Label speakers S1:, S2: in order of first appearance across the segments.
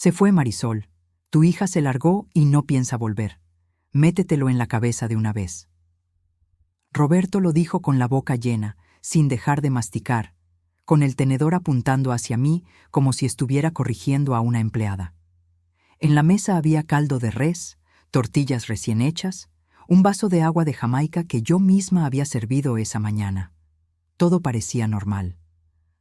S1: Se fue, Marisol. Tu hija se largó y no piensa volver. Métetelo en la cabeza de una vez. Roberto lo dijo con la boca llena, sin dejar de masticar, con el tenedor apuntando hacia mí como si estuviera corrigiendo a una empleada. En la mesa había caldo de res, tortillas recién hechas, un vaso de agua de Jamaica que yo misma había servido esa mañana. Todo parecía normal.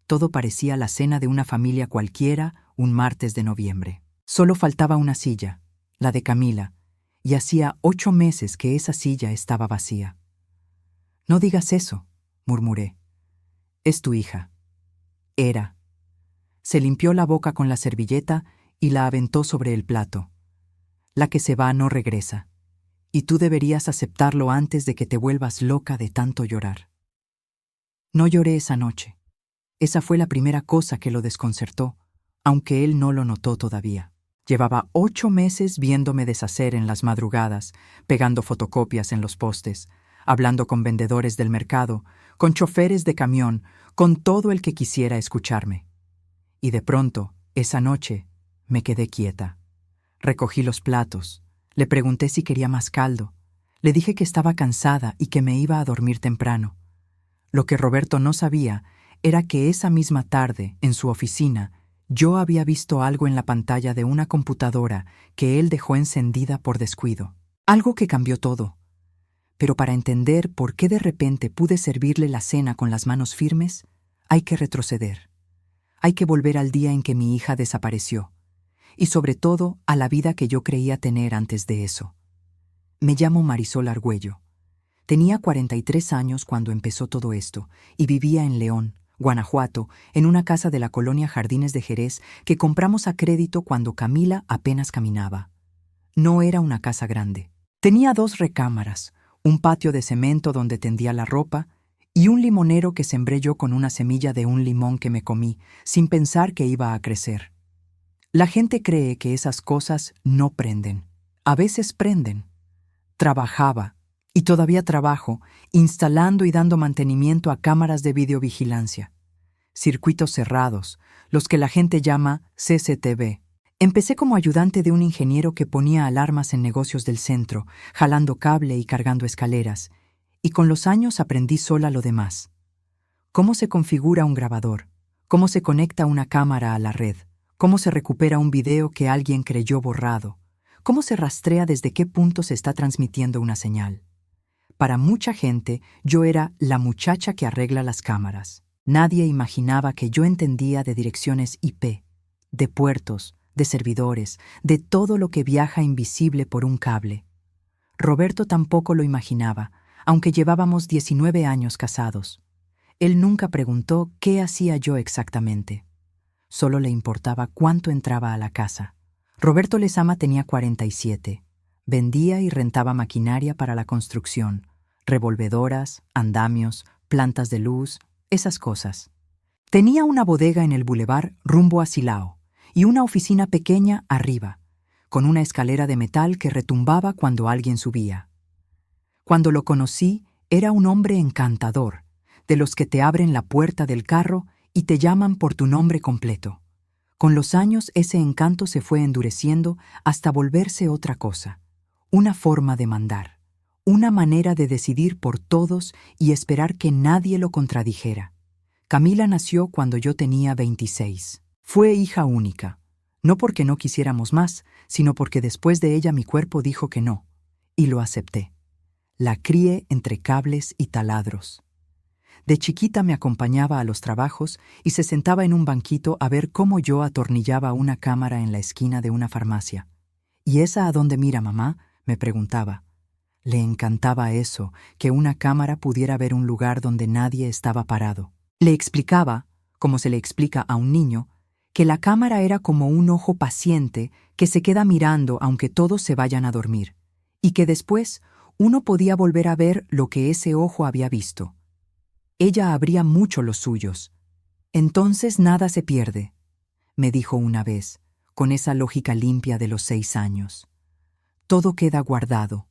S1: Todo parecía la cena de una familia cualquiera un martes de noviembre. Solo faltaba una silla, la de Camila, y hacía 8 meses que esa silla estaba vacía. «No digas eso», murmuré. «Es tu hija». Era. Se limpió la boca con la servilleta y la aventó sobre el plato. «La que se va no regresa, y tú deberías aceptarlo antes de que te vuelvas loca de tanto llorar». No lloré esa noche. Esa fue la primera cosa que lo desconcertó, aunque él no lo notó todavía. Llevaba 8 meses viéndome deshacer en las madrugadas, pegando fotocopias en los postes, hablando con vendedores del mercado, con choferes de camión, con todo el que quisiera escucharme. Y de pronto, esa noche, me quedé quieta. Recogí los platos, le pregunté si quería más caldo, le dije que estaba cansada y que me iba a dormir temprano. Lo que Roberto no sabía era que esa misma tarde, en su oficina, yo había visto algo en la pantalla de una computadora que él dejó encendida por descuido. Algo que cambió todo. Pero para entender por qué de repente pude servirle la cena con las manos firmes, hay que retroceder. Hay que volver al día en que mi hija desapareció. Y sobre todo, a la vida que yo creía tener antes de eso. Me llamo Marisol Argüello. Tenía 43 años cuando empezó todo esto y vivía en León, Guanajuato, en una casa de la colonia Jardines de Jerez que compramos a crédito cuando Camila apenas caminaba. No era una casa grande. Tenía 2 recámaras, un patio de cemento donde tendía la ropa y un limonero que sembré yo con una semilla de un limón que me comí, sin pensar que iba a crecer. La gente cree que esas cosas no prenden. A veces prenden. Trabajaba, y todavía trabajo, instalando y dando mantenimiento a cámaras de videovigilancia. Circuitos cerrados, los que la gente llama CCTV. Empecé como ayudante de un ingeniero que ponía alarmas en negocios del centro, jalando cable y cargando escaleras, y con los años aprendí sola lo demás. Cómo se configura un grabador, cómo se conecta una cámara a la red, cómo se recupera un video que alguien creyó borrado, cómo se rastrea desde qué punto se está transmitiendo una señal. Para mucha gente, yo era la muchacha que arregla las cámaras. Nadie imaginaba que yo entendía de direcciones IP, de puertos, de servidores, de todo lo que viaja invisible por un cable. Roberto tampoco lo imaginaba, aunque llevábamos 19 años casados. Él nunca preguntó qué hacía yo exactamente. Solo le importaba cuánto entraba a la casa. Roberto Lezama tenía 47. Vendía y rentaba maquinaria para la construcción, revolvedoras, andamios, plantas de luz, esas cosas. Tenía una bodega en el bulevar rumbo a Silao y una oficina pequeña arriba, con una escalera de metal que retumbaba cuando alguien subía. Cuando lo conocí, era un hombre encantador, de los que te abren la puerta del carro y te llaman por tu nombre completo. Con los años ese encanto se fue endureciendo hasta volverse otra cosa, una forma de mandar, una manera de decidir por todos y esperar que nadie lo contradijera. Camila nació cuando yo tenía 26. Fue hija única, no porque no quisiéramos más, sino porque después de ella mi cuerpo dijo que no, y lo acepté. La crié entre cables y taladros. De chiquita me acompañaba a los trabajos y se sentaba en un banquito a ver cómo yo atornillaba una cámara en la esquina de una farmacia. «¿Y esa a dónde mira, mamá?», me preguntaba. Le encantaba eso, que una cámara pudiera ver un lugar donde nadie estaba parado. Le explicaba, como se le explica a un niño, que la cámara era como un ojo paciente que se queda mirando aunque todos se vayan a dormir, y que después uno podía volver a ver lo que ese ojo había visto. Ella abría mucho los suyos. «Entonces nada se pierde», me dijo una vez, con esa lógica limpia de los 6 años. «Todo queda guardado».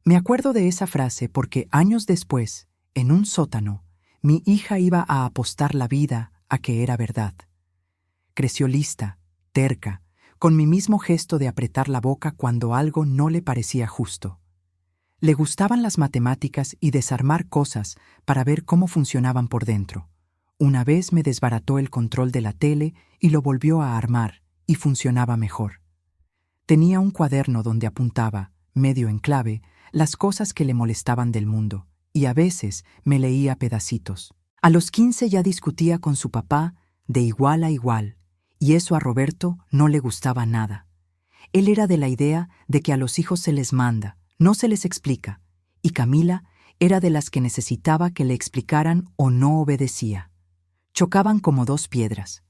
S1: Me acuerdo de esa frase porque años después, en un sótano, mi hija iba a apostar la vida a que era verdad. Creció lista, terca, con mi mismo gesto de apretar la boca cuando algo no le parecía justo. Le gustaban las matemáticas y desarmar cosas para ver cómo funcionaban por dentro. Una vez me desbarató el control de la tele y lo volvió a armar, y funcionaba mejor. Tenía un cuaderno donde apuntaba, medio en clave, las cosas que le molestaban del mundo, y a veces me leía pedacitos. A los 15 ya discutía con su papá de igual a igual, y eso a Roberto no le gustaba nada. Él era de la idea de que a los hijos se les manda, no se les explica, y Camila era de las que necesitaba que le explicaran o no obedecía. Chocaban como dos piedras.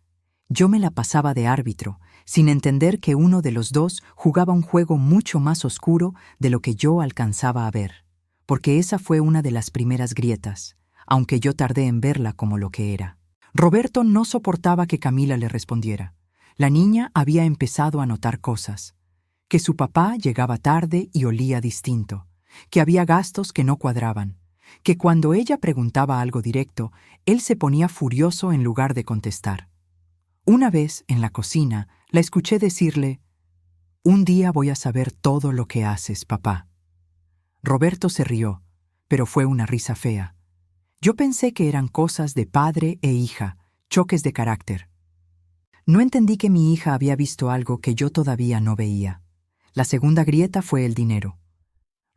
S1: Yo me la pasaba de árbitro, sin entender que uno de los dos jugaba un juego mucho más oscuro de lo que yo alcanzaba a ver, porque esa fue una de las primeras grietas, aunque yo tardé en verla como lo que era. Roberto no soportaba que Camila le respondiera. La niña había empezado a notar cosas, que su papá llegaba tarde y olía distinto, que había gastos que no cuadraban, que cuando ella preguntaba algo directo, él se ponía furioso en lugar de contestar. Una vez, en la cocina, la escuché decirle: «Un día voy a saber todo lo que haces, papá». Roberto se rió, pero fue una risa fea. Yo pensé que eran cosas de padre e hija, choques de carácter. No entendí que mi hija había visto algo que yo todavía no veía. La segunda grieta fue el dinero.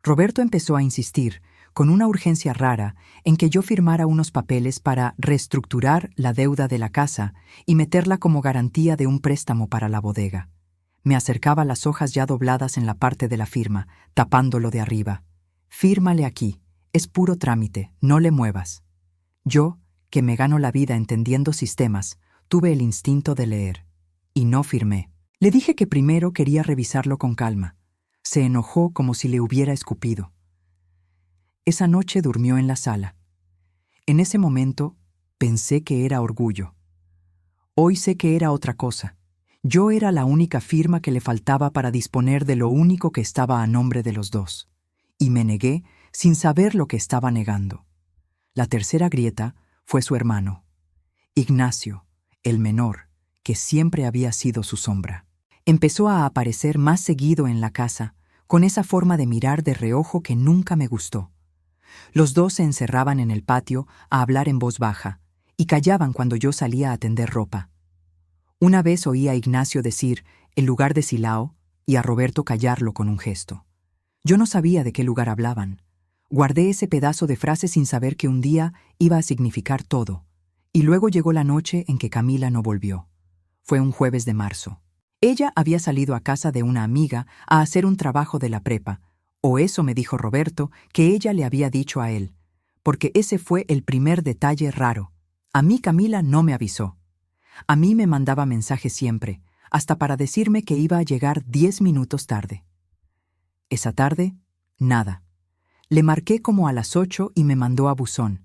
S1: Roberto empezó a insistir, con una urgencia rara, en que yo firmara unos papeles para reestructurar la deuda de la casa y meterla como garantía de un préstamo para la bodega. Me acercaba las hojas ya dobladas en la parte de la firma, tapándolo de arriba. «Fírmale aquí, es puro trámite, no le muevas». Yo, que me gano la vida entendiendo sistemas, tuve el instinto de leer, y no firmé. Le dije que primero quería revisarlo con calma. Se enojó como si le hubiera escupido. Esa noche durmió en la sala. En ese momento pensé que era orgullo. Hoy sé que era otra cosa. Yo era la única firma que le faltaba para disponer de lo único que estaba a nombre de los dos. Y me negué sin saber lo que estaba negando. La tercera grieta fue su hermano, Ignacio, el menor, que siempre había sido su sombra. Empezó a aparecer más seguido en la casa, con esa forma de mirar de reojo que nunca me gustó. Los dos se encerraban en el patio a hablar en voz baja, y callaban cuando yo salía a tender ropa. Una vez oí a Ignacio decir, en lugar de Silao, y a Roberto callarlo con un gesto. Yo no sabía de qué lugar hablaban. Guardé ese pedazo de frase sin saber que un día iba a significar todo, y luego llegó la noche en que Camila no volvió. Fue un jueves de marzo. Ella había salido a casa de una amiga a hacer un trabajo de la prepa, o eso me dijo Roberto que ella le había dicho a él, porque ese fue el primer detalle raro. A mí Camila no me avisó. A mí me mandaba mensajes siempre, hasta para decirme que iba a llegar 10 minutos tarde. Esa tarde, nada. Le marqué como a las 8 y me mandó a buzón.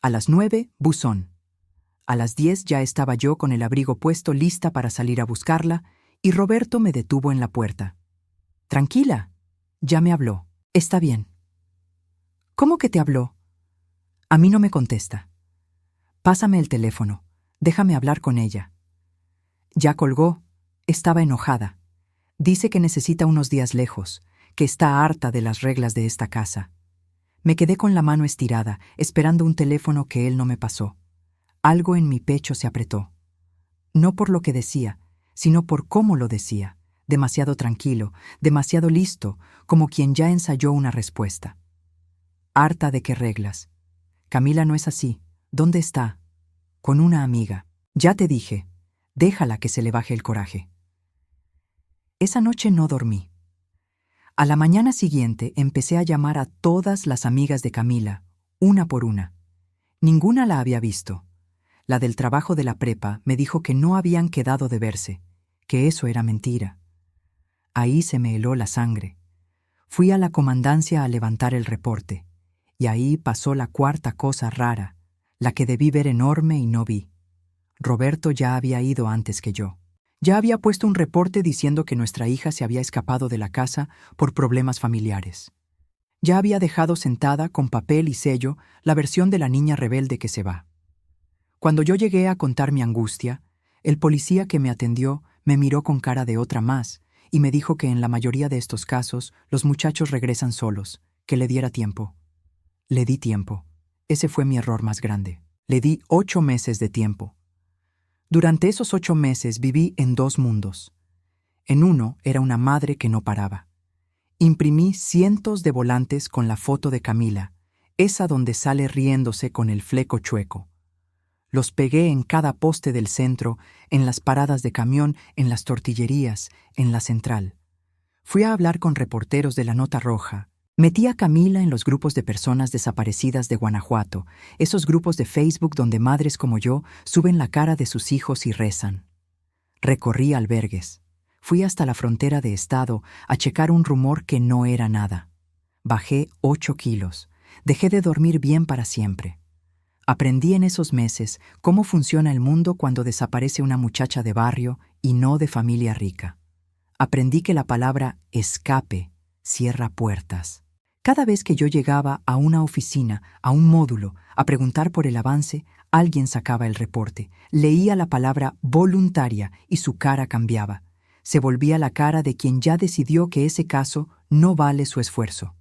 S1: A las 9, buzón. A las 10 ya estaba yo con el abrigo puesto lista para salir a buscarla, y Roberto me detuvo en la puerta. «Tranquila, ya me habló. Está bien». «¿Cómo que te habló?» «A mí no me contesta». «Pásame el teléfono. Déjame hablar con ella». Ya colgó. Estaba enojada. Dice que necesita unos días lejos, que está harta de las reglas de esta casa. Me quedé con la mano estirada, esperando un teléfono que él no me pasó. Algo en mi pecho se apretó. No por lo que decía, sino por cómo lo decía. Demasiado tranquilo, demasiado listo, como quien ya ensayó una respuesta. «Harta de qué reglas. Camila no es así. ¿Dónde está?» «Con una amiga. Ya te dije. Déjala que se le baje el coraje». Esa noche no dormí. A la mañana siguiente empecé a llamar a todas las amigas de Camila, una por una. Ninguna la había visto. La del trabajo de la prepa me dijo que no habían quedado de verse, que eso era mentira. Ahí se me heló la sangre. Fui a la comandancia a levantar el reporte, y ahí pasó la cuarta cosa rara, la que debí ver enorme y no vi. Roberto ya había ido antes que yo. Ya había puesto un reporte diciendo que nuestra hija se había escapado de la casa por problemas familiares. Ya había dejado sentada con papel y sello la versión de la niña rebelde que se va. Cuando yo llegué a contar mi angustia, el policía que me atendió Me miró con cara de otra más y me dijo que en la mayoría de estos casos los muchachos regresan solos, que le diera tiempo. Le di tiempo. Ese fue mi error más grande. Le di 8 meses de tiempo. Durante esos 8 meses viví en 2 mundos. En uno era una madre que no paraba. Imprimí cientos de volantes con la foto de Camila, esa donde sale riéndose con el fleco chueco. Los pegué en cada poste del centro, en las paradas de camión, en las tortillerías, en la central. Fui a hablar con reporteros de la Nota Roja. Metí a Camila en los grupos de personas desaparecidas de Guanajuato, esos grupos de Facebook donde madres como yo suben la cara de sus hijos y rezan. Recorrí albergues. Fui hasta la frontera de estado a checar un rumor que no era nada. Bajé 8 kilos. Dejé de dormir bien para siempre. Aprendí en esos meses cómo funciona el mundo cuando desaparece una muchacha de barrio y no de familia rica. Aprendí que la palabra escape cierra puertas. Cada vez que yo llegaba a una oficina, a un módulo, a preguntar por el avance, alguien sacaba el reporte, leía la palabra voluntaria y su cara cambiaba. Se volvía la cara de quien ya decidió que ese caso no vale su esfuerzo.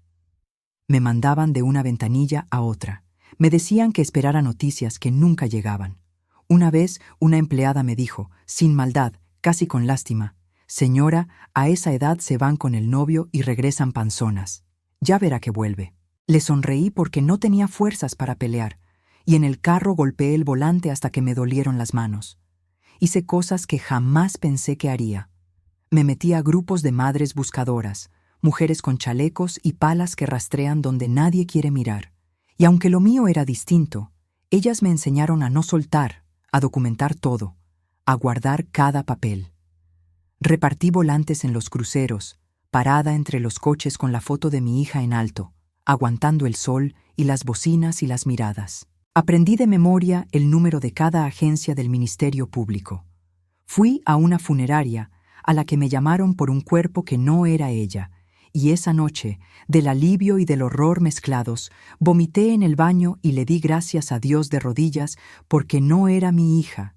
S1: Me mandaban de una ventanilla a otra. Me decían que esperara noticias que nunca llegaban. Una vez una empleada me dijo, sin maldad, casi con lástima, «Señora, a esa edad se van con el novio y regresan panzonas. Ya verá que vuelve». Le sonreí porque no tenía fuerzas para pelear, y en el carro golpeé el volante hasta que me dolieron las manos. Hice cosas que jamás pensé que haría. Me metí a grupos de madres buscadoras, mujeres con chalecos y palas que rastrean donde nadie quiere mirar. Y aunque lo mío era distinto, ellas me enseñaron a no soltar, a documentar todo, a guardar cada papel. Repartí volantes en los cruceros, parada entre los coches con la foto de mi hija en alto, aguantando el sol y las bocinas y las miradas. Aprendí de memoria el número de cada agencia del Ministerio Público. Fui a una funeraria a la que me llamaron por un cuerpo que no era ella, y esa noche, del alivio y del horror mezclados, vomité en el baño y le di gracias a Dios de rodillas porque no era mi hija,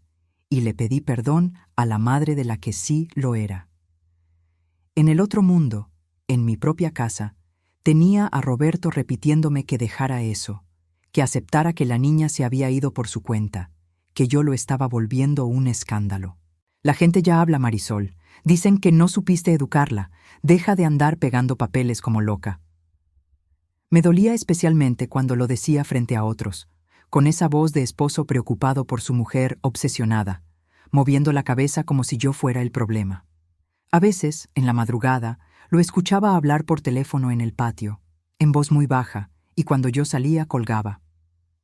S1: y le pedí perdón a la madre de la que sí lo era. En el otro mundo, en mi propia casa, tenía a Roberto repitiéndome que dejara eso, que aceptara que la niña se había ido por su cuenta, que yo lo estaba volviendo un escándalo. La gente ya habla, Marisol. Dicen que no supiste educarla. Deja de andar pegando papeles como loca. Me dolía especialmente cuando lo decía frente a otros, con esa voz de esposo preocupado por su mujer obsesionada, moviendo la cabeza como si yo fuera el problema. A veces, en la madrugada, lo escuchaba hablar por teléfono en el patio, en voz muy baja, y cuando yo salía colgaba.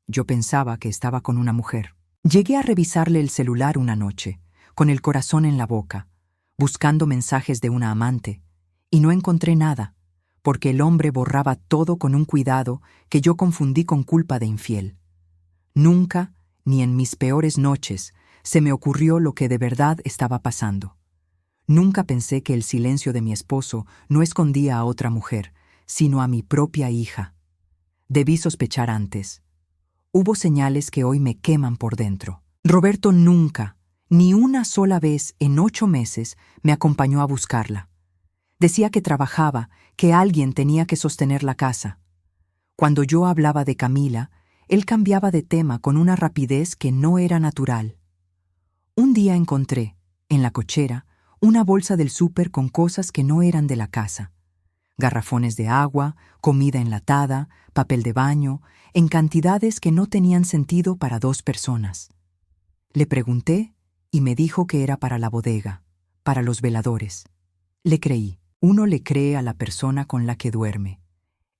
S1: Yo pensaba que estaba con una mujer. Llegué a revisarle el celular una noche, con el corazón en la boca, buscando mensajes de una amante, y no encontré nada, porque el hombre borraba todo con un cuidado que yo confundí con culpa de infiel. Nunca, ni en mis peores noches, se me ocurrió lo que de verdad estaba pasando. Nunca pensé que el silencio de mi esposo no escondía a otra mujer, sino a mi propia hija. Debí sospechar antes. Hubo señales que hoy me queman por dentro. Roberto nunca, ni una sola vez en 8 meses, me acompañó a buscarla. Decía que trabajaba, que alguien tenía que sostener la casa. Cuando yo hablaba de Camila, él cambiaba de tema con una rapidez que no era natural. Un día encontré, en la cochera, una bolsa del súper con cosas que no eran de la casa. Garrafones de agua, comida enlatada, papel de baño, en cantidades que no tenían sentido para 2 personas. Le pregunté y me dijo que era para la bodega, para los veladores. Le creí. Uno le cree a la persona con la que duerme.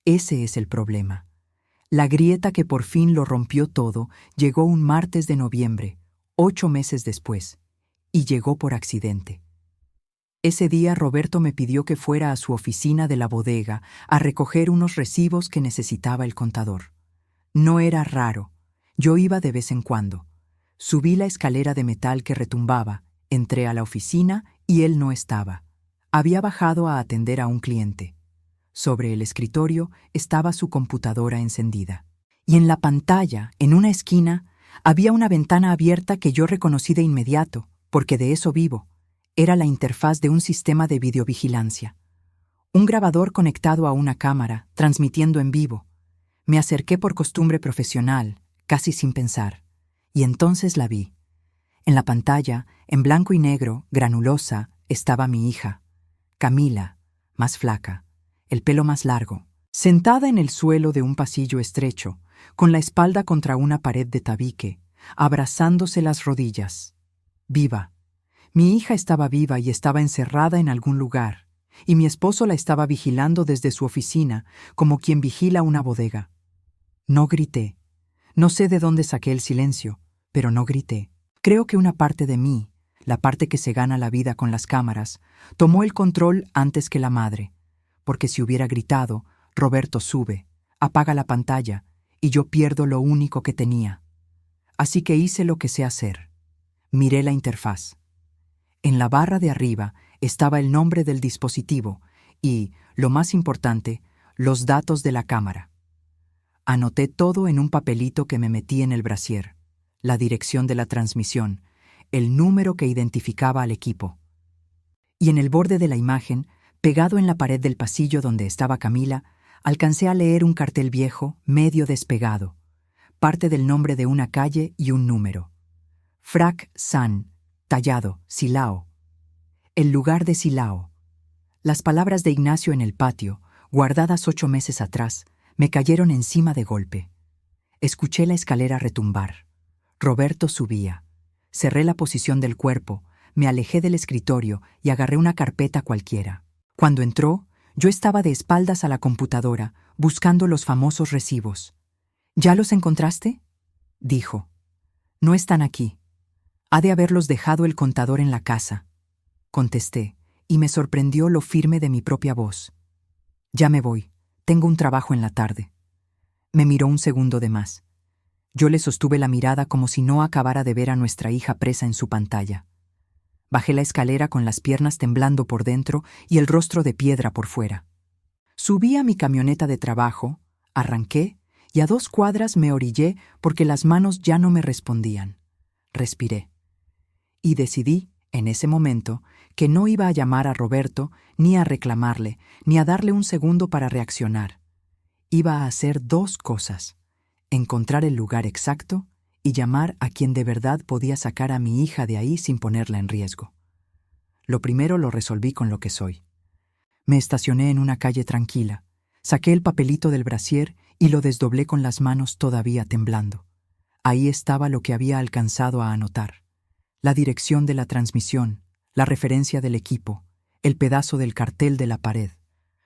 S1: Ese es el problema. La grieta que por fin lo rompió todo llegó un martes de noviembre, 8 meses después, y llegó por accidente. Ese día Roberto me pidió que fuera a su oficina de la bodega a recoger unos recibos que necesitaba el contador. No era raro. Yo iba de vez en cuando. Subí la escalera de metal que retumbaba, entré a la oficina y él no estaba. Había bajado a atender a un cliente. Sobre el escritorio estaba su computadora encendida. Y en la pantalla, en una esquina, había una ventana abierta que yo reconocí de inmediato, porque de eso vivo. Era la interfaz de un sistema de videovigilancia. Un grabador conectado a una cámara, transmitiendo en vivo. Me acerqué por costumbre profesional, casi sin pensar, y entonces la vi. En la pantalla, en blanco y negro, granulosa, estaba mi hija, Camila, más flaca, el pelo más largo, sentada en el suelo de un pasillo estrecho, con la espalda contra una pared de tabique, abrazándose las rodillas. Viva. Mi hija estaba viva y estaba encerrada en algún lugar, y mi esposo la estaba vigilando desde su oficina, como quien vigila una bodega. No grité. No sé de dónde saqué el silencio, pero no grité. Creo que una parte de mí, la parte que se gana la vida con las cámaras, tomó el control antes que la madre, porque si hubiera gritado, Roberto sube, apaga la pantalla, y yo pierdo lo único que tenía. Así que hice lo que sé hacer. Miré la interfaz. En la barra de arriba estaba el nombre del dispositivo y, lo más importante, los datos de la cámara. Anoté todo en un papelito que me metí en el brasier, la dirección de la transmisión, el número que identificaba al equipo. Y en el borde de la imagen, pegado en la pared del pasillo donde estaba Camila, alcancé a leer un cartel viejo, medio despegado, parte del nombre de una calle y un número. Frac San, tallado, Silao. El lugar de Silao. Las palabras de Ignacio en el patio, guardadas 8 meses atrás, me cayeron encima de golpe. Escuché la escalera retumbar. Roberto subía. Cerré la posición del cuerpo, me alejé del escritorio y agarré una carpeta cualquiera. Cuando entró, yo estaba de espaldas a la computadora, buscando los famosos recibos. ¿Ya los encontraste?, dijo. No están aquí. Ha de haberlos dejado el contador en la casa. Contesté, y me sorprendió lo firme de mi propia voz. Ya me voy. Tengo un trabajo en la tarde. Me miró un segundo de más. Yo le sostuve la mirada como si no acabara de ver a nuestra hija presa en su pantalla. Bajé la escalera con las piernas temblando por dentro y el rostro de piedra por fuera. Subí a mi camioneta de trabajo, arranqué y a 2 cuadras me orillé porque las manos ya no me respondían. Respiré. Y decidí, en ese momento, que no iba a llamar a Roberto, ni a reclamarle, ni a darle un segundo para reaccionar. Iba a hacer 2 cosas: encontrar el lugar exacto y llamar a quien de verdad podía sacar a mi hija de ahí sin ponerla en riesgo. Lo primero lo resolví con lo que soy. Me estacioné en una calle tranquila, saqué el papelito del brasier y lo desdoblé con las manos todavía temblando. Ahí estaba lo que había alcanzado a anotar: la dirección de la transmisión, la referencia del equipo, el pedazo del cartel de la pared.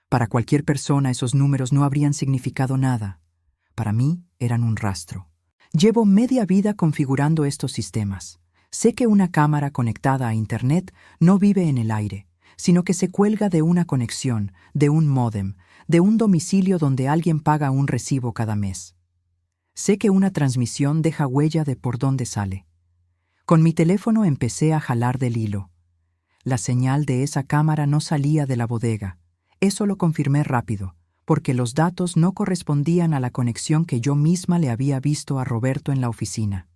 S1: Para cualquier persona esos números no habrían significado nada. Para mí eran un rastro. Llevo media vida configurando estos sistemas. Sé que una cámara conectada a Internet no vive en el aire, sino que se cuelga de una conexión, de un módem, de un domicilio donde alguien paga un recibo cada mes. Sé que una transmisión deja huella de por dónde sale. Con mi teléfono empecé a jalar del hilo. La señal de esa cámara no salía de la bodega. Eso lo confirmé rápido, porque los datos no correspondían a la conexión que yo misma le había visto a Roberto en la oficina.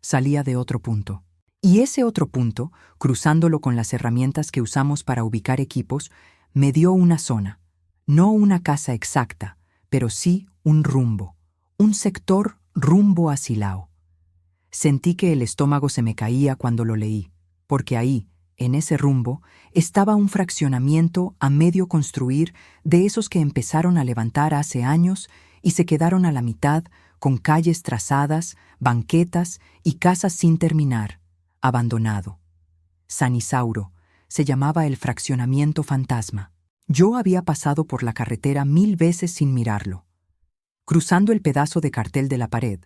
S1: Salía de otro punto. Y ese otro punto, cruzándolo con las herramientas que usamos para ubicar equipos, me dio una zona. No una casa exacta, pero sí un rumbo. Un sector rumbo a Silao. Sentí que el estómago se me caía cuando lo leí, porque ahí, en ese rumbo, estaba un fraccionamiento a medio construir de esos que empezaron a levantar hace años y se quedaron a la mitad con calles trazadas, banquetas y casas sin terminar, abandonado. San Isauro se llamaba el fraccionamiento fantasma. Yo había pasado por la carretera 1000 veces sin mirarlo. Cruzando el pedazo de cartel de la pared,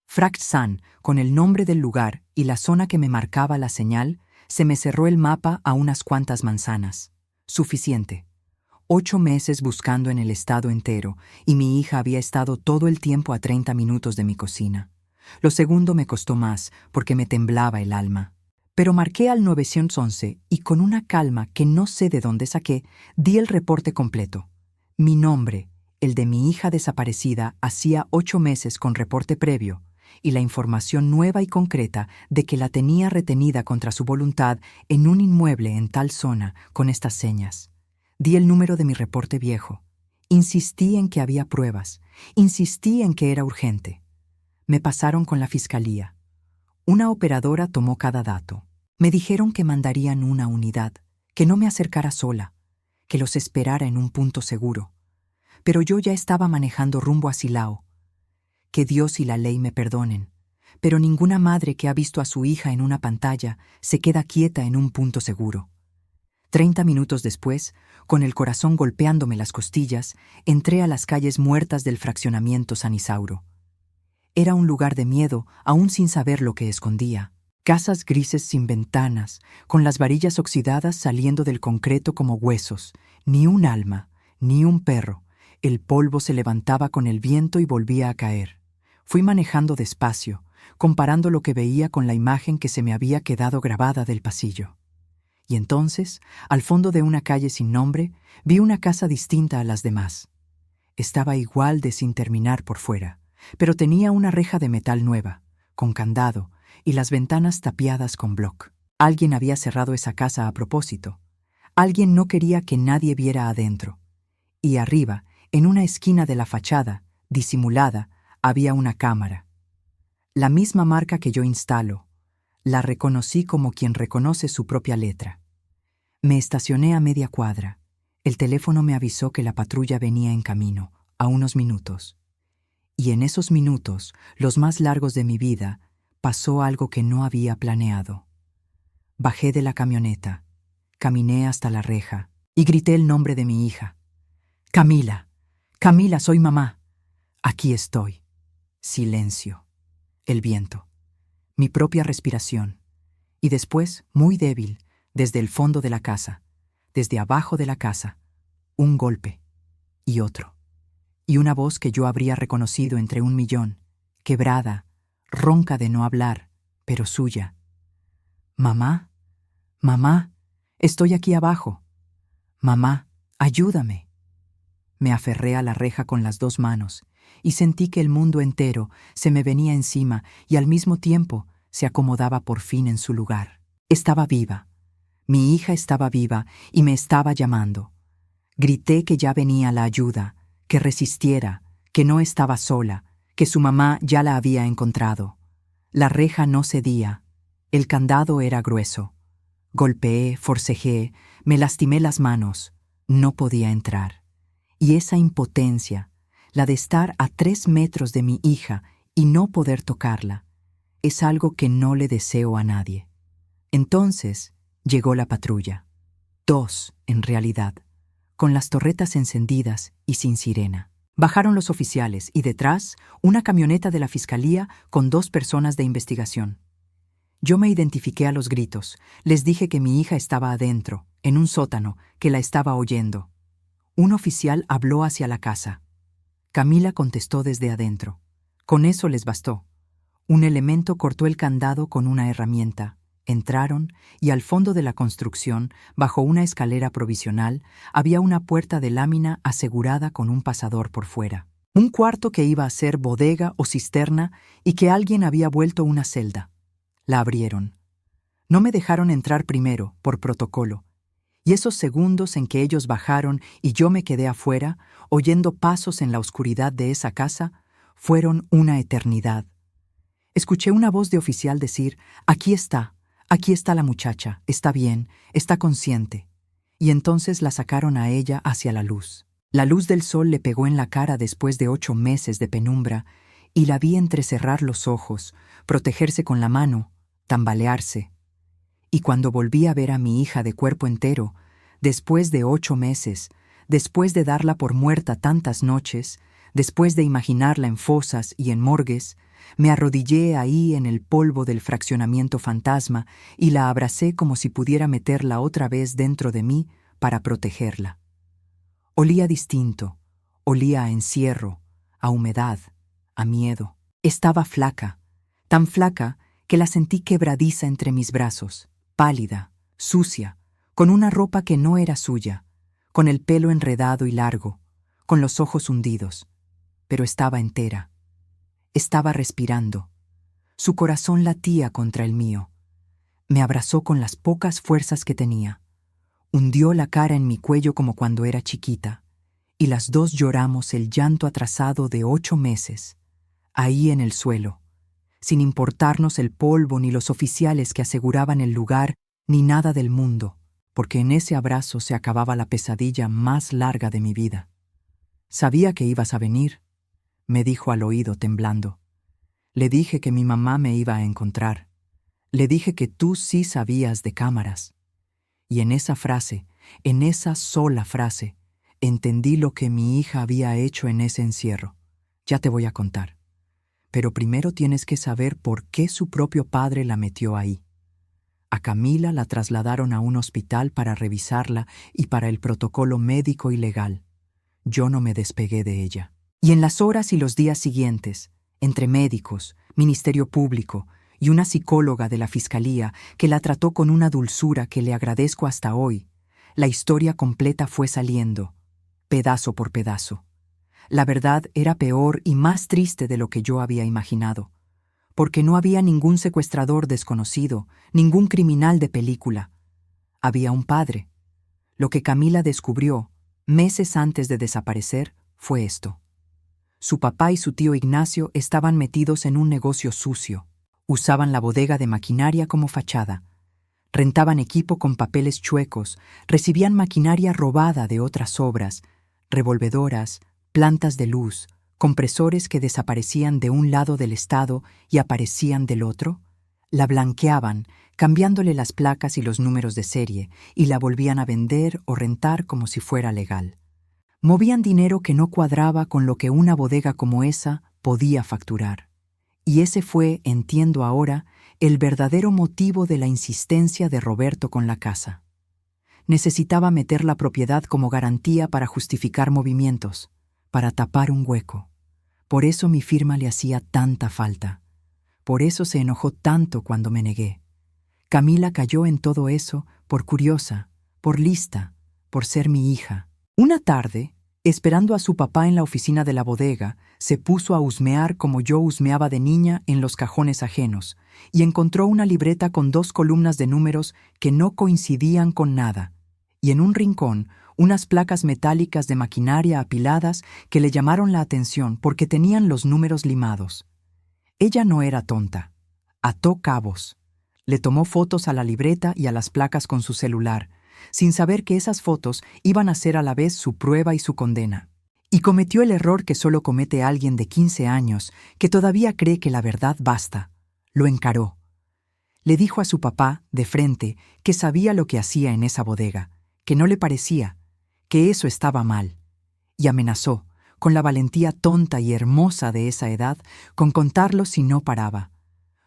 S1: Frac San, con el nombre del lugar y la zona que me marcaba la señal, se me cerró el mapa a unas cuantas manzanas. Suficiente. 8 meses buscando en el estado entero, y mi hija había estado todo el tiempo a 30 minutos de mi cocina. Lo segundo me costó más, porque me temblaba el alma. Pero marqué al 911 y con una calma que no sé de dónde saqué, di el reporte completo. Mi nombre, el de mi hija desaparecida hacía 8 meses con reporte previo, y la información nueva y concreta de que la tenía retenida contra su voluntad en un inmueble en tal zona con estas señas. Di el número de mi reporte viejo. Insistí en que había pruebas. Insistí en que era urgente. Me pasaron con la fiscalía. Una operadora tomó cada dato. Me dijeron que mandarían una unidad, que no me acercara sola, que los esperara en un punto seguro. Pero yo ya estaba manejando rumbo a Silao. Que Dios y la ley me perdonen, pero ninguna madre que ha visto a su hija en una pantalla se queda quieta en un punto seguro. 30 minutos después, con el corazón golpeándome las costillas, entré a las calles muertas del fraccionamiento San Isauro. Era un lugar de miedo, aún sin saber lo que escondía. Casas grises sin ventanas, con las varillas oxidadas saliendo del concreto como huesos. Ni un alma, ni un perro. El polvo se levantaba con el viento y volvía a caer. Fui manejando despacio, comparando lo que veía con la imagen que se me había quedado grabada del pasillo. Y entonces, al fondo de una calle sin nombre, vi una casa distinta a las demás. Estaba igual de sin terminar por fuera, pero tenía una reja de metal nueva, con candado, y las ventanas tapiadas con bloc. Alguien había cerrado esa casa a propósito. Alguien no quería que nadie viera adentro. Y arriba, en una esquina de la fachada, disimulada, había una cámara. La misma marca que yo instalo. La reconocí como quien reconoce su propia letra. Me estacioné a media cuadra. El teléfono me avisó que la patrulla venía en camino, a unos minutos. Y en esos minutos, los más largos de mi vida, pasó algo que no había planeado. Bajé de la camioneta, caminé hasta la reja y grité el nombre de mi hija. Camila, Camila, soy mamá. Aquí estoy. Silencio. El viento. Mi propia respiración. Y después, muy débil, desde el fondo de la casa, desde abajo de la casa, un golpe. Y otro. Y una voz que yo habría reconocido entre un millón, quebrada, ronca de no hablar, pero suya. Mamá, mamá, estoy aquí abajo. Mamá, ayúdame. Me aferré a la reja con las dos manos y sentí que el mundo entero se me venía encima y al mismo tiempo se acomodaba por fin en su lugar. Estaba viva. Mi hija estaba viva y me estaba llamando. Grité que ya venía la ayuda, que resistiera, que no estaba sola, que su mamá ya la había encontrado. La reja no cedía. El candado era grueso. Golpeé, forcejeé, me lastimé las manos. No podía entrar. Y esa impotencia, la de estar a 3 metros de mi hija y no poder tocarla, es algo que no le deseo a nadie. Entonces llegó la patrulla. 2, en realidad, con las torretas encendidas y sin sirena. Bajaron los oficiales y detrás una camioneta de la fiscalía con 2 personas de investigación. Yo me identifiqué a los gritos. Les dije que mi hija estaba adentro, en un sótano, que la estaba oyendo. Un oficial habló hacia la casa. Camila contestó desde adentro. Con eso les bastó. Un elemento cortó el candado con una herramienta. Entraron y al fondo de la construcción, bajo una escalera provisional, había una puerta de lámina asegurada con un pasador por fuera. Un cuarto que iba a ser bodega o cisterna y que alguien había vuelto una celda. La abrieron. No me dejaron entrar primero, por protocolo. Y esos segundos en que ellos bajaron y yo me quedé afuera, oyendo pasos en la oscuridad de esa casa, fueron una eternidad. Escuché una voz de oficial decir: aquí está la muchacha, está bien, está consciente. Y entonces la sacaron a ella hacia la luz. La luz del sol le pegó en la cara después de 8 meses de penumbra, y la vi entrecerrar los ojos, protegerse con la mano, tambalearse. Y cuando volví a ver a mi hija de cuerpo entero, después de 8 meses, después de darla por muerta tantas noches, después de imaginarla en fosas y en morgues, me arrodillé ahí en el polvo del fraccionamiento fantasma y la abracé como si pudiera meterla otra vez dentro de mí para protegerla. Olía distinto, olía a encierro, a humedad, a miedo. Estaba flaca, tan flaca que la sentí quebradiza entre mis brazos, pálida, sucia, con una ropa que no era suya, con el pelo enredado y largo, con los ojos hundidos, pero estaba entera. Estaba respirando, Su corazón latía contra el mío. Me abrazó con las pocas fuerzas que tenía. Hundió la cara en mi cuello como cuando era chiquita, y las dos lloramos el llanto atrasado de 8 meses, ahí en el suelo, sin importarnos el polvo ni los oficiales que aseguraban el lugar ni nada del mundo, porque en ese abrazo se acababa la pesadilla más larga de mi vida. «Sabía que ibas a venir», me dijo al oído temblando. Le dije que mi mamá me iba a encontrar. Le dije que tú sí sabías de cámaras. Y en esa frase, en esa sola frase, entendí lo que mi hija había hecho en ese encierro. Ya te voy a contar. Pero primero tienes que saber por qué su propio padre la metió ahí. A Camila la trasladaron a un hospital para revisarla y para el protocolo médico y legal. Yo no me despegué de ella. Y en las horas y los días siguientes, entre médicos, Ministerio Público y una psicóloga de la Fiscalía que la trató con una dulzura que le agradezco hasta hoy, la historia completa fue saliendo, pedazo por pedazo. La verdad era peor y más triste de lo que yo había imaginado, porque no había ningún secuestrador desconocido, ningún criminal de película. Había un padre. Lo que Camila descubrió, meses antes de desaparecer, fue esto. Su papá y su tío Ignacio estaban metidos en un negocio sucio. Usaban la bodega de maquinaria como fachada. Rentaban equipo con papeles chuecos, recibían maquinaria robada de otras obras, revolvedoras, plantas de luz, compresores que desaparecían de un lado del estado y aparecían del otro, la blanqueaban, cambiándole las placas y los números de serie, y la volvían a vender o rentar como si fuera legal. Movían dinero que no cuadraba con lo que una bodega como esa podía facturar. Y ese fue, entiendo ahora, el verdadero motivo de la insistencia de Roberto con la casa. Necesitaba meter la propiedad como garantía para justificar movimientos, para tapar un hueco. Por eso mi firma le hacía tanta falta. Por eso se enojó tanto cuando me negué. Camila cayó en todo eso por curiosa, por lista, por ser mi hija. Una tarde, esperando a su papá en la oficina de la bodega, se puso a husmear como yo husmeaba de niña en los cajones ajenos, y encontró una libreta con 2 columnas de números que no coincidían con nada, y en un rincón unas placas metálicas de maquinaria apiladas que le llamaron la atención porque tenían los números limados. Ella no era tonta. Ató cabos. Le tomó fotos a la libreta y a las placas con su celular, sin saber que esas fotos iban a ser a la vez su prueba y su condena. Y cometió el error que solo comete alguien de 15 años, que todavía cree que la verdad basta. Lo encaró. Le dijo a su papá, de frente, que sabía lo que hacía en esa bodega, que no le parecía, que eso estaba mal. Y amenazó, con la valentía tonta y hermosa de esa edad, con contarlo si no paraba.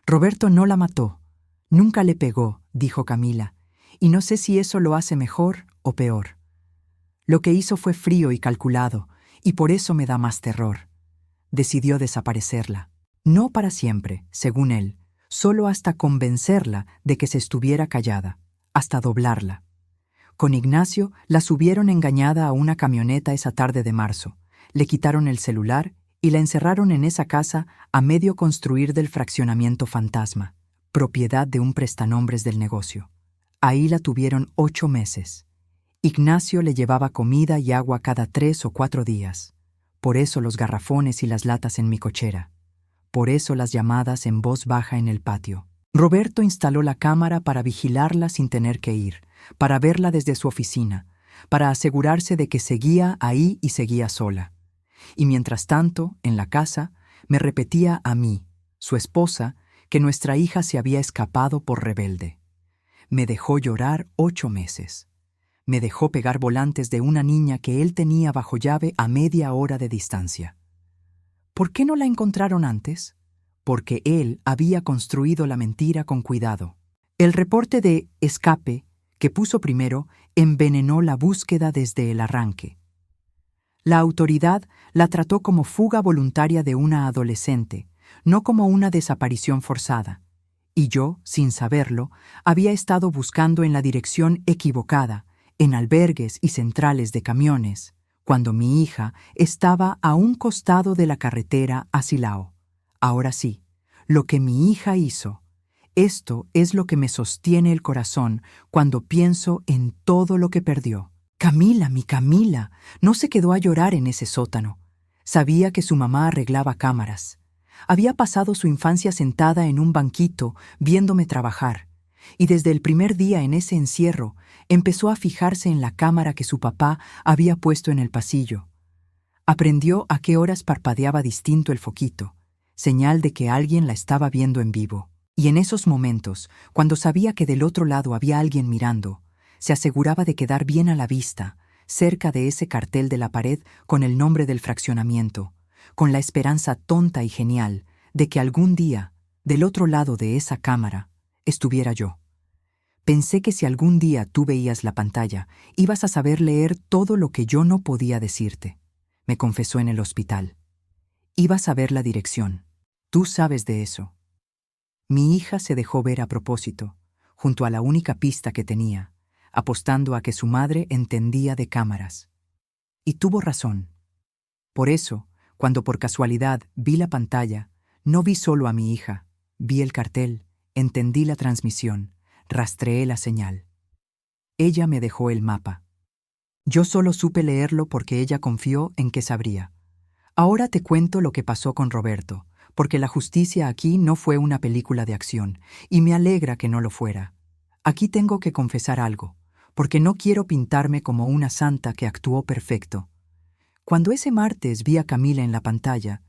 S1: Roberto no la mató. Nunca le pegó, dijo Camila, y no sé si eso lo hace mejor o peor. Lo que hizo fue frío y calculado, y por eso me da más terror. Decidió desaparecerla. No para siempre, según él, solo hasta convencerla de que se estuviera callada, hasta doblarla. Con Ignacio la subieron engañada a una camioneta esa tarde de marzo, le quitaron el celular y la encerraron en esa casa a medio construir del fraccionamiento Fantasma, propiedad de un prestanombres del negocio. Ahí la tuvieron 8 meses. Ignacio le llevaba comida y agua cada 3 o 4 días. Por eso los garrafones y las latas en mi cochera. Por eso las llamadas en voz baja en el patio. Roberto instaló la cámara para vigilarla sin tener que ir, para verla desde su oficina, para asegurarse de que seguía ahí y seguía sola. Y mientras tanto, en la casa, me repetía a mí, su esposa, que nuestra hija se había escapado por rebelde. Me dejó llorar 8 meses. Me dejó pegar volantes de una niña que él tenía bajo llave a media hora de distancia. ¿Por qué no la encontraron antes? Porque él había construido la mentira con cuidado. El reporte de escape que puso primero envenenó la búsqueda desde el arranque. La autoridad la trató como fuga voluntaria de una adolescente, no como una desaparición forzada. Y yo, sin saberlo, había estado buscando en la dirección equivocada, en albergues y centrales de camiones, cuando mi hija estaba a un costado de la carretera a Silao. Ahora sí, lo que mi hija hizo. Esto es lo que me sostiene el corazón cuando pienso en todo lo que perdió. Camila, mi Camila, no se quedó a llorar en ese sótano. Sabía que su mamá arreglaba cámaras. Había pasado su infancia sentada en un banquito, viéndome trabajar, y desde el primer día en ese encierro empezó a fijarse en la cámara que su papá había puesto en el pasillo. Aprendió a qué horas parpadeaba distinto el foquito, señal de que alguien la estaba viendo en vivo. Y en esos momentos, cuando sabía que del otro lado había alguien mirando, se aseguraba de quedar bien a la vista, cerca de ese cartel de la pared con el nombre del fraccionamiento, con la esperanza tonta y genial de que algún día, del otro lado de esa cámara, estuviera yo. Pensé que si algún día tú veías la pantalla, ibas a saber leer todo lo que yo no podía decirte, me confesó en el hospital. Ibas a ver la dirección. Tú sabes de eso. Mi hija se dejó ver a propósito, junto a la única pista que tenía, apostando a que su madre entendía de cámaras. Y tuvo razón. Por eso, cuando por casualidad vi la pantalla, no vi solo a mi hija, vi el cartel, entendí la transmisión, rastreé la señal. Ella me dejó el mapa. Yo solo supe leerlo porque ella confió en que sabría. Ahora te cuento lo que pasó con Roberto, porque la justicia aquí no fue una película de acción, y me alegra que no lo fuera. Aquí tengo que confesar algo, porque no quiero pintarme como una santa que actuó perfecto. Cuando ese martes vi a Camila en la pantalla,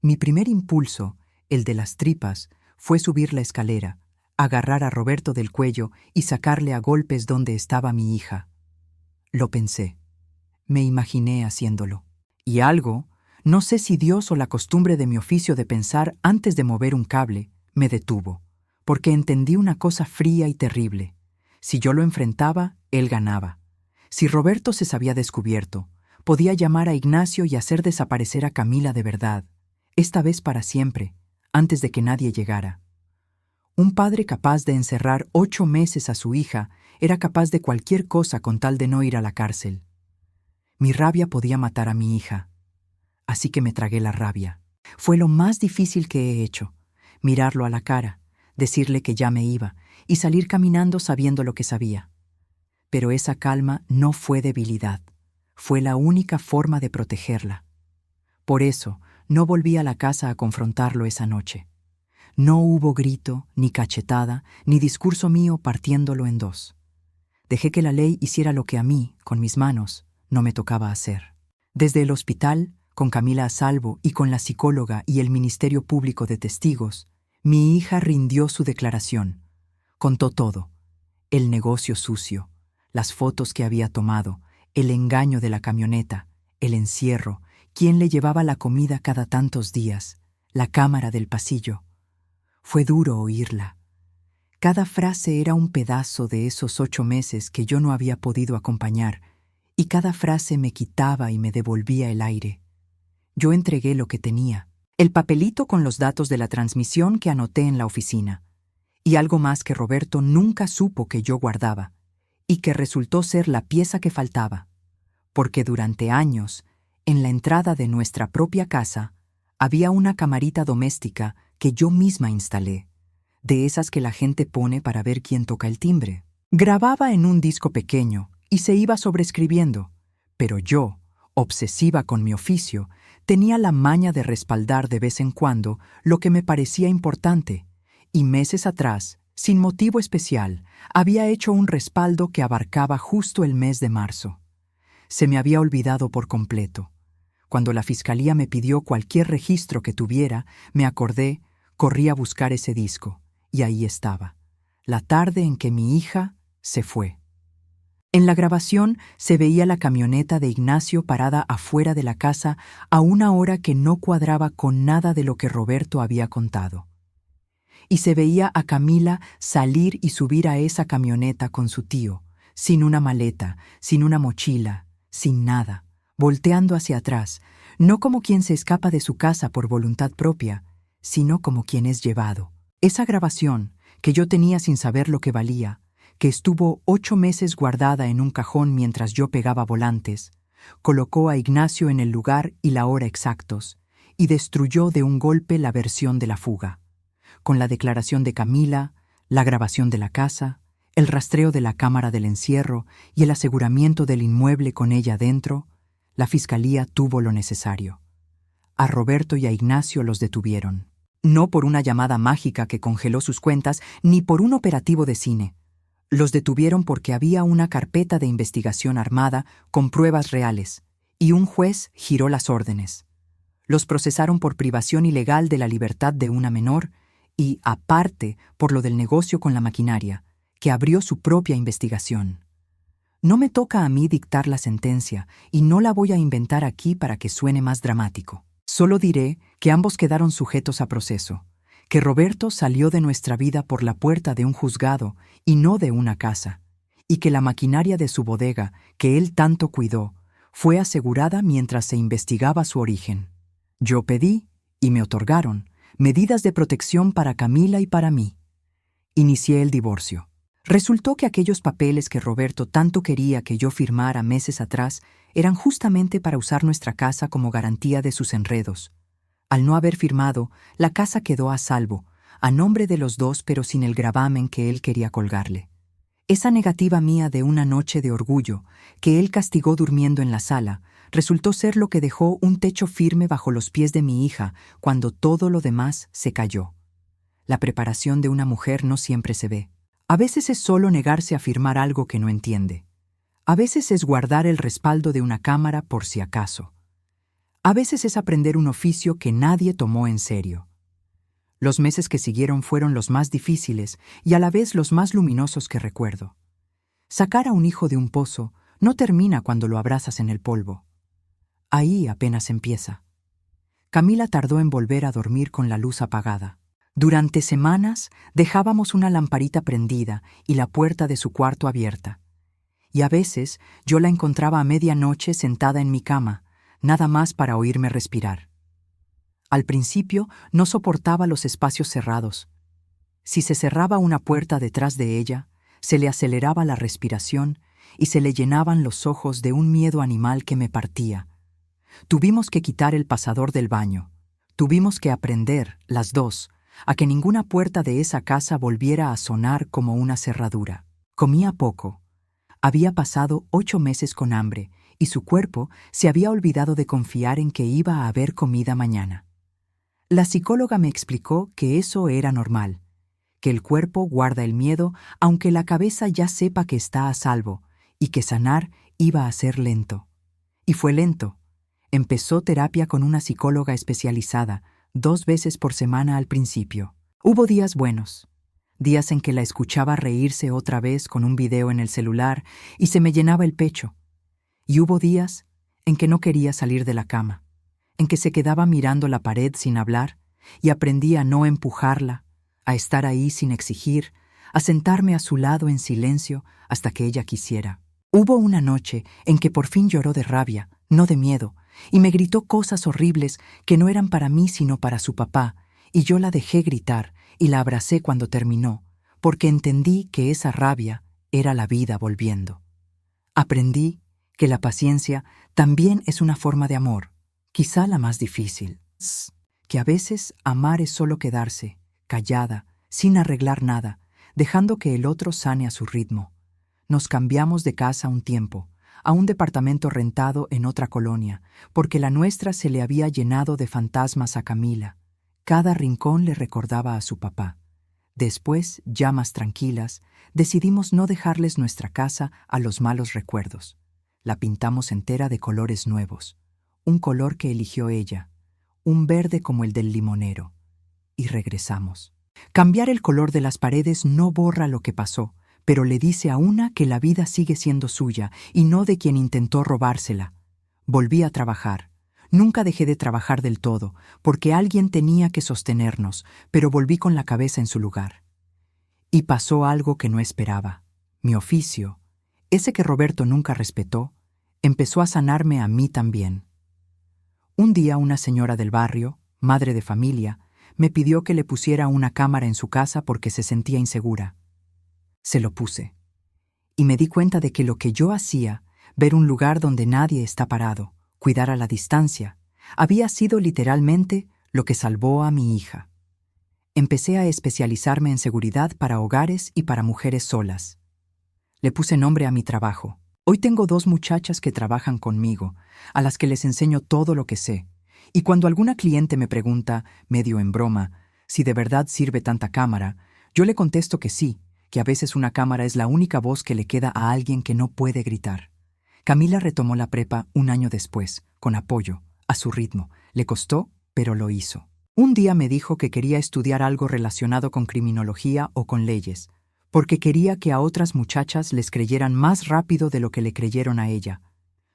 S1: mi primer impulso, el de las tripas, fue subir la escalera, agarrar a Roberto del cuello y sacarle a golpes donde estaba mi hija. Lo pensé. Me imaginé haciéndolo. Y algo, no sé si Dios o la costumbre de mi oficio de pensar antes de mover un cable, me detuvo, porque entendí una cosa fría y terrible. Si yo lo enfrentaba, él ganaba. Si Roberto se había descubierto, podía llamar a Ignacio y hacer desaparecer a Camila de verdad, esta vez para siempre, antes de que nadie llegara. Un padre capaz de encerrar 8 meses a su hija era capaz de cualquier cosa con tal de no ir a la cárcel. Mi rabia podía matar a mi hija. Así que me tragué la rabia. Fue lo más difícil que he hecho, mirarlo a la cara, decirle que ya me iba y salir caminando sabiendo lo que sabía. Pero esa calma no fue debilidad, fue la única forma de protegerla. Por eso no volví a la casa a confrontarlo esa noche. No hubo grito, ni cachetada, ni discurso mío partiéndolo en dos. Dejé que la ley hiciera lo que a mí, con mis manos, no me tocaba hacer. Desde el hospital, con Camila a salvo y con la psicóloga y el Ministerio Público de Testigos, mi hija rindió su declaración. Contó todo: el negocio sucio, las fotos que había tomado, el engaño de la camioneta, el encierro, quién le llevaba la comida cada tantos días, la cámara del pasillo. Fue duro oírla. Cada frase era un pedazo de esos 8 meses que yo no había podido acompañar, y cada frase me quitaba y me devolvía el aire. Yo entregué lo que tenía, el papelito con los datos de la transmisión que anoté en la oficina, y algo más que Roberto nunca supo que yo guardaba, y que resultó ser la pieza que faltaba, porque durante años, en la entrada de nuestra propia casa, había una camarita doméstica que yo misma instalé, de esas que la gente pone para ver quién toca el timbre. Grababa en un disco pequeño y se iba sobreescribiendo, pero yo, obsesiva con mi oficio, tenía la maña de respaldar de vez en cuando lo que me parecía importante, y meses atrás, sin motivo especial, había hecho un respaldo que abarcaba justo el mes de marzo. Se me había olvidado por completo. Cuando la fiscalía me pidió cualquier registro que tuviera, me acordé, corrí a buscar ese disco, y ahí estaba, la tarde en que mi hija se fue. En la grabación se veía la camioneta de Ignacio parada afuera de la casa a una hora que no cuadraba con nada de lo que Roberto había contado. Y se veía a Camila salir y subir a esa camioneta con su tío, sin una maleta, sin una mochila, sin nada, volteando hacia atrás, no como quien se escapa de su casa por voluntad propia, sino como quien es llevado. Esa grabación, que yo tenía sin saber lo que valía, que estuvo 8 meses guardada en un cajón mientras yo pegaba volantes, colocó a Ignacio en el lugar y la hora exactos, y destruyó de un golpe la versión de la fuga. con la declaración de Camila, la grabación de la casa, el rastreo de la cámara del encierro y el aseguramiento del inmueble con ella dentro, la fiscalía tuvo lo necesario. A Roberto y a Ignacio los detuvieron. No por una llamada mágica que congeló sus cuentas, ni por un operativo de cine. Los detuvieron porque había una carpeta de investigación armada con pruebas reales, y un juez giró las órdenes. Los procesaron por privación ilegal de la libertad de una menor y, aparte, por lo del negocio con la maquinaria, que abrió su propia investigación. No me toca a mí dictar la sentencia, y no la voy a inventar aquí para que suene más dramático. Solo diré que ambos quedaron sujetos a proceso, que Roberto salió de nuestra vida por la puerta de un juzgado y no de una casa, y que la maquinaria de su bodega, que él tanto cuidó, fue asegurada mientras se investigaba su origen. Yo pedí, y me otorgaron, medidas de protección para Camila y para mí. Inicié el divorcio. Resultó que aquellos papeles que Roberto tanto quería que yo firmara meses atrás eran justamente para usar nuestra casa como garantía de sus enredos. Al no haber firmado, la casa quedó a salvo, a nombre de los dos pero sin el gravamen que él quería colgarle. Esa negativa mía de una noche de orgullo, que él castigó durmiendo en la sala, resultó ser lo que dejó un techo firme bajo los pies de mi hija cuando todo lo demás se cayó. La preparación de una mujer no siempre se ve. A veces es solo negarse a firmar algo que no entiende. A veces es guardar el respaldo de una cámara por si acaso. A veces es aprender un oficio que nadie tomó en serio. Los meses que siguieron fueron los más difíciles y a la vez los más luminosos que recuerdo. Sacar a un hijo de un pozo no termina cuando lo abrazas en el polvo. Ahí apenas empieza. Camila tardó en volver a dormir con la luz apagada. Durante semanas dejábamos una lamparita prendida y la puerta de su cuarto abierta. Y a veces yo la encontraba a medianoche sentada en mi cama, nada más para oírme respirar. Al principio no soportaba los espacios cerrados. Si se cerraba una puerta detrás de ella, se le aceleraba la respiración y se le llenaban los ojos de un miedo animal que me partía. Tuvimos que quitar el pasador del baño. Tuvimos que aprender, las dos, a que ninguna puerta de esa casa volviera a sonar como una cerradura. Comía poco. Había pasado 8 meses con hambre y su cuerpo se había olvidado de confiar en que iba a haber comida mañana. La psicóloga me explicó que eso era normal, que el cuerpo guarda el miedo aunque la cabeza ya sepa que está a salvo y que sanar iba a ser lento. Y fue lento. Empezó terapia con una psicóloga especializada, 2 veces por semana al principio. Hubo días buenos, días en que la escuchaba reírse otra vez con un video en el celular y se me llenaba el pecho. Y hubo días en que no quería salir de la cama, en que se quedaba mirando la pared sin hablar y aprendí a no empujarla, a estar ahí sin exigir, a sentarme a su lado en silencio hasta que ella quisiera. Hubo una noche en que por fin lloró de rabia, no de miedo, y me gritó cosas horribles que no eran para mí sino para su papá, y yo la dejé gritar y la abracé cuando terminó, porque entendí que esa rabia era la vida volviendo. Aprendí que la paciencia también es una forma de amor, quizá la más difícil, que a veces amar es solo quedarse, callada, sin arreglar nada, dejando que el otro sane a su ritmo. Nos cambiamos de casa un tiempo, a un departamento rentado en otra colonia, porque la nuestra se le había llenado de fantasmas a Camila. Cada rincón le recordaba a su papá. Después, ya más tranquilas, decidimos no dejarles nuestra casa a los malos recuerdos. La pintamos entera de colores nuevos, un color que eligió ella, un verde como el del limonero. Y regresamos. Cambiar el color de las paredes no borra lo que pasó, pero le dice a una que la vida sigue siendo suya y no de quien intentó robársela. Volví a trabajar. Nunca dejé de trabajar del todo, porque alguien tenía que sostenernos, pero volví con la cabeza en su lugar. Y pasó algo que no esperaba. Mi oficio, ese que Roberto nunca respetó, empezó a sanarme a mí también. Un día una señora del barrio, madre de familia, me pidió que le pusiera una cámara en su casa porque se sentía insegura. Se lo puse. Y me di cuenta de que lo que yo hacía, ver un lugar donde nadie está parado, cuidar a la distancia, había sido literalmente lo que salvó a mi hija. Empecé a especializarme en seguridad para hogares y para mujeres solas. Le puse nombre a mi trabajo. Hoy tengo 2 muchachas que trabajan conmigo, a las que les enseño todo lo que sé. Y cuando alguna cliente me pregunta, medio en broma, si de verdad sirve tanta cámara, yo le contesto que sí, que a veces una cámara es la única voz que le queda a alguien que no puede gritar. Camila retomó la prepa un año después, con apoyo, a su ritmo. Le costó, pero lo hizo. Un día me dijo que quería estudiar algo relacionado con criminología o con leyes, porque quería que a otras muchachas les creyeran más rápido de lo que le creyeron a ella.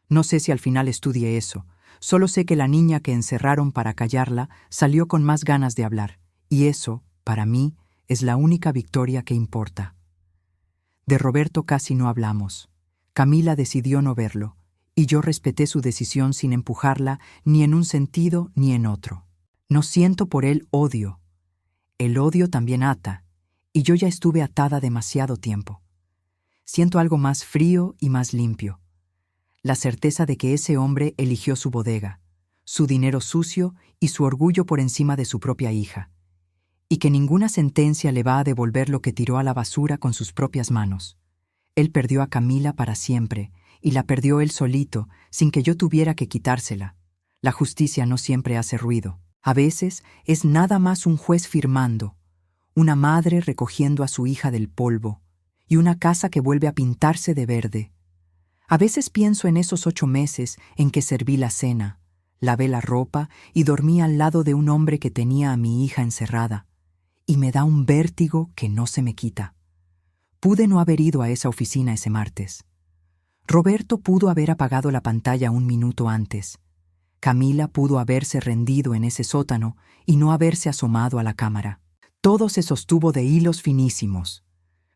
S1: No sé si al final estudie eso, solo sé que la niña que encerraron para callarla salió con más ganas de hablar, y eso, para mí, es la única victoria que importa. De Roberto casi no hablamos. Camila decidió no verlo, y yo respeté su decisión sin empujarla ni en un sentido ni en otro. No siento por él odio. El odio también ata, y yo ya estuve atada demasiado tiempo. Siento algo más frío y más limpio. La certeza de que ese hombre eligió su bodega, su dinero sucio y su orgullo por encima de su propia hija, y que ninguna sentencia le va a devolver lo que tiró a la basura con sus propias manos. Él perdió a Camila para siempre, y la perdió él solito, sin que yo tuviera que quitársela. La justicia no siempre hace ruido. A veces es nada más un juez firmando, una madre recogiendo a su hija del polvo, y una casa que vuelve a pintarse de verde. A veces pienso en esos 8 meses en que serví la cena, lavé la ropa y dormí al lado de un hombre que tenía a mi hija encerrada, y me da un vértigo que no se me quita. Pude no haber ido a esa oficina ese martes. Roberto pudo haber apagado la pantalla un minuto antes. Camila pudo haberse rendido en ese sótano y no haberse asomado a la cámara. Todo se sostuvo de hilos finísimos.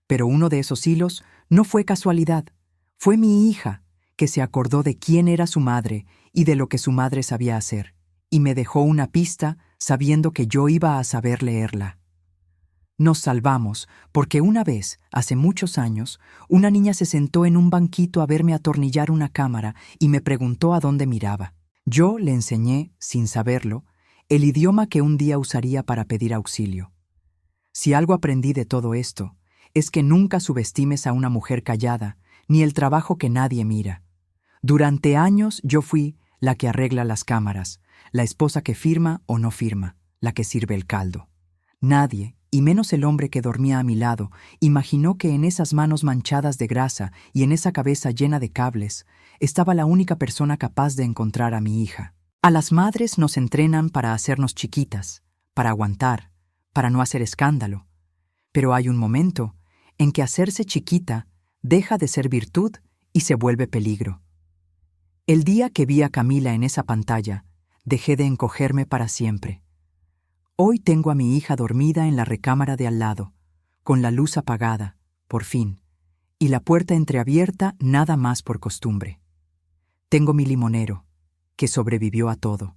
S1: Pero uno de esos hilos no fue casualidad. Fue mi hija, que se acordó de quién era su madre y de lo que su madre sabía hacer, y me dejó una pista sabiendo que yo iba a saber leerla. Nos salvamos porque una vez, hace muchos años, una niña se sentó en un banquito a verme atornillar una cámara y me preguntó a dónde miraba. Yo le enseñé, sin saberlo, el idioma que un día usaría para pedir auxilio. Si algo aprendí de todo esto, es que nunca subestimes a una mujer callada, ni el trabajo que nadie mira. Durante años yo fui la que arregla las cámaras, la esposa que firma o no firma, la que sirve el caldo. Nadie, y menos el hombre que dormía a mi lado, imaginó que en esas manos manchadas de grasa y en esa cabeza llena de cables, estaba la única persona capaz de encontrar a mi hija. A las madres nos entrenan para hacernos chiquitas, para aguantar, para no hacer escándalo. Pero hay un momento en que hacerse chiquita deja de ser virtud y se vuelve peligro. El día que vi a Camila en esa pantalla, dejé de encogerme para siempre. Hoy tengo a mi hija dormida en la recámara de al lado, con la luz apagada, por fin, y la puerta entreabierta nada más por costumbre. Tengo mi limonero, que sobrevivió a todo.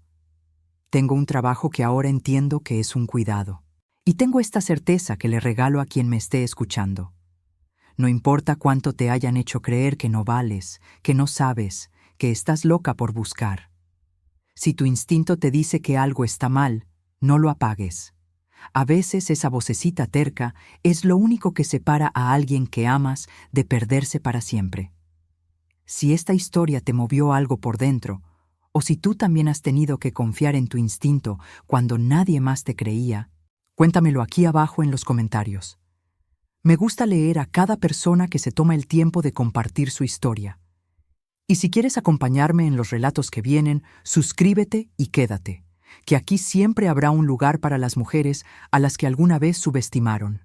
S1: Tengo un trabajo que ahora entiendo que es un cuidado. Y tengo esta certeza que le regalo a quien me esté escuchando. No importa cuánto te hayan hecho creer que no vales, que no sabes, que estás loca por buscar. Si tu instinto te dice que algo está mal, no lo apagues. A veces esa vocecita terca es lo único que separa a alguien que amas de perderse para siempre. Si esta historia te movió algo por dentro, o si tú también has tenido que confiar en tu instinto cuando nadie más te creía, cuéntamelo aquí abajo en los comentarios. Me gusta leer a cada persona que se toma el tiempo de compartir su historia. Y si quieres acompañarme en los relatos que vienen, suscríbete y quédate, que aquí siempre habrá un lugar para las mujeres a las que alguna vez subestimaron.